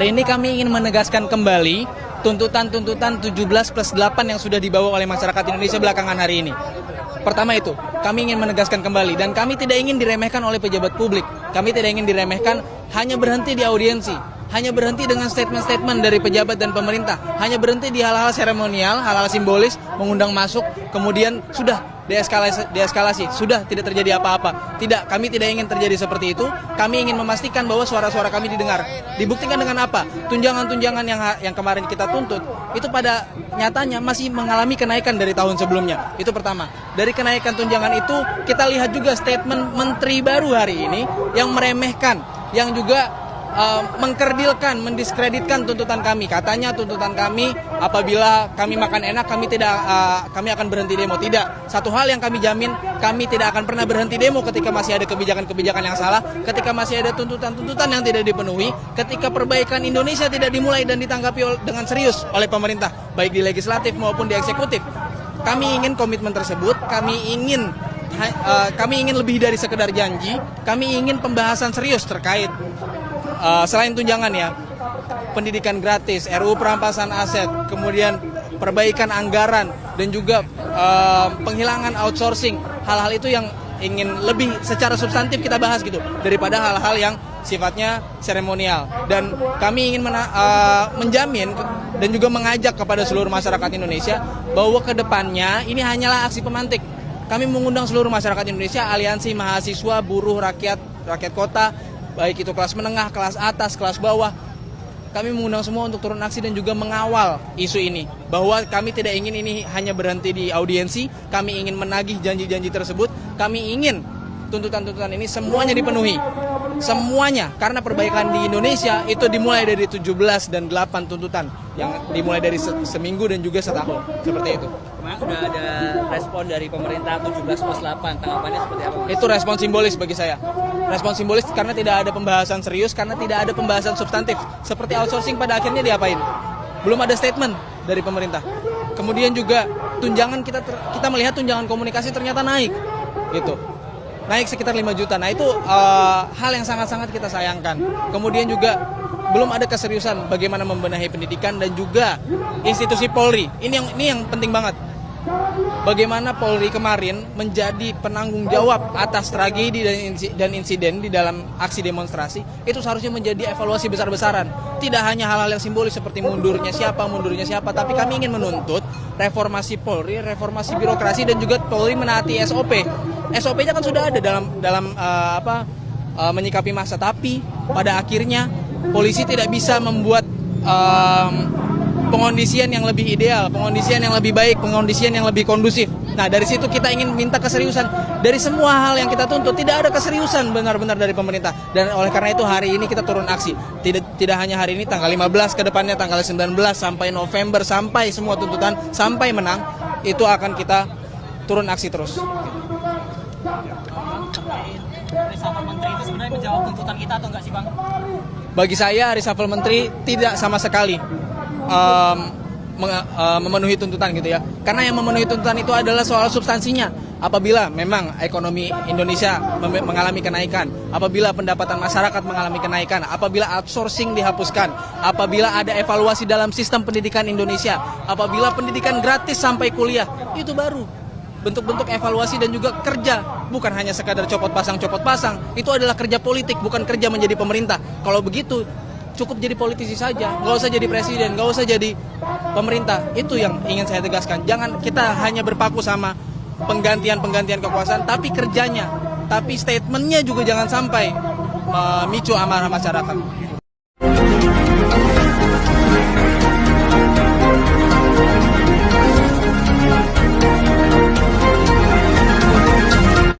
Hari ini kami ingin menegaskan kembali tuntutan-tuntutan 17+8 yang sudah dibawa oleh masyarakat Indonesia belakangan hari ini. Pertama itu, kami ingin menegaskan kembali dan kami tidak ingin diremehkan oleh pejabat publik. Kami tidak ingin diremehkan hanya berhenti di audiensi, hanya berhenti dengan statement-statement dari pejabat dan pemerintah, hanya berhenti di hal-hal seremonial, hal-hal simbolis, mengundang masuk, kemudian sudah deeskalasi, sudah tidak terjadi apa-apa. Tidak, kami tidak ingin terjadi seperti itu. Kami ingin memastikan bahwa suara-suara kami didengar. Dibuktikan dengan apa? Tunjangan-tunjangan yang kemarin kita tuntut, itu pada nyatanya masih mengalami kenaikan dari tahun sebelumnya. Itu pertama. Dari kenaikan tunjangan itu, kita lihat juga statement menteri baru hari ini yang meremehkan, yang juga mengkerdilkan, mendiskreditkan tuntutan kami. Katanya tuntutan kami apabila kami makan enak kami akan berhenti demo. Tidak. Satu hal yang kami jamin, kami tidak akan pernah berhenti demo ketika masih ada kebijakan-kebijakan yang salah, ketika masih ada tuntutan-tuntutan yang tidak dipenuhi, ketika perbaikan Indonesia tidak dimulai dan ditanggapi dengan serius oleh pemerintah, baik di legislatif maupun di eksekutif. Kami ingin komitmen tersebut, kami ingin lebih dari sekedar janji, kami ingin pembahasan serius terkait selain tunjangan ya, pendidikan gratis, RUU perampasan aset, kemudian perbaikan anggaran, dan juga penghilangan outsourcing. Hal-hal itu yang ingin lebih secara substantif kita bahas gitu, daripada hal-hal yang sifatnya seremonial. Dan kami ingin menjamin dan juga mengajak kepada seluruh masyarakat Indonesia bahwa kedepannya ini hanyalah aksi pemantik. Kami mengundang seluruh masyarakat Indonesia, aliansi mahasiswa, buruh, rakyat kota, baik itu kelas menengah, kelas atas, kelas bawah. Kami mengundang semua untuk turun aksi dan juga mengawal isu ini. Bahwa kami tidak ingin ini hanya berhenti di audiensi, kami ingin menagih janji-janji tersebut, kami ingin tuntutan-tuntutan ini semuanya dipenuhi. Semuanya, karena perbaikan di Indonesia itu dimulai dari 17 dan 8 tuntutan yang dimulai dari seminggu dan juga setahun. Seperti itu. Kemarin sudah ada respon dari pemerintah 17+8, tanggapannya seperti apa? Itu respon simbolis bagi saya. Respon simbolis karena tidak ada pembahasan serius, karena tidak ada pembahasan substantif. Seperti outsourcing pada akhirnya diapain? Belum ada statement dari pemerintah. Kemudian juga tunjangan kita melihat tunjangan komunikasi ternyata naik, gitu. Naik sekitar 5 juta. Nah itu hal yang sangat-sangat kita sayangkan. Kemudian juga belum ada keseriusan bagaimana membenahi pendidikan dan juga institusi Polri. Ini yang penting banget. Bagaimana Polri kemarin menjadi penanggung jawab atas tragedi dan insiden di dalam aksi demonstrasi, itu seharusnya menjadi evaluasi besar-besaran. Tidak hanya hal-hal yang simbolis seperti mundurnya siapa, tapi kami ingin menuntut reformasi Polri, reformasi birokrasi, dan juga Polri menaati SOP. SOP-nya kan sudah ada dalam menyikapi massa, tapi pada akhirnya polisi tidak bisa membuat pengondisian yang lebih ideal, pengondisian yang lebih baik, pengondisian yang lebih kondusif. Nah, dari situ kita ingin minta keseriusan. Dari semua hal yang kita tuntut, tidak ada keseriusan benar-benar dari pemerintah. Dan oleh karena itu hari ini kita turun aksi. Tidak hanya hari ini, tanggal 15 ke depannya, tanggal 19 sampai November, sampai semua tuntutan, sampai menang, itu akan kita turun aksi terus. Reshuffle menteri itu sebenarnya menjawab tuntutan kita atau enggak sih, Bang? Bagi saya, reshuffle menteri tidak sama sekali memenuhi tuntutan gitu ya. Karena yang memenuhi tuntutan itu adalah soal substansinya. Apabila memang ekonomi Indonesia mengalami kenaikan, apabila pendapatan masyarakat mengalami kenaikan, apabila outsourcing dihapuskan, apabila ada evaluasi dalam sistem pendidikan Indonesia, apabila pendidikan gratis sampai kuliah, itu baru bentuk-bentuk evaluasi dan juga kerja. Bukan hanya sekadar copot pasang. Itu adalah kerja politik, bukan kerja menjadi pemerintah. Kalau begitu, cukup jadi politisi saja, nggak usah jadi presiden, nggak usah jadi pemerintah. Itu yang ingin saya tegaskan. Jangan kita hanya berpaku sama penggantian kekuasaan, tapi kerjanya, tapi statementnya juga jangan sampai memicu amarah masyarakat.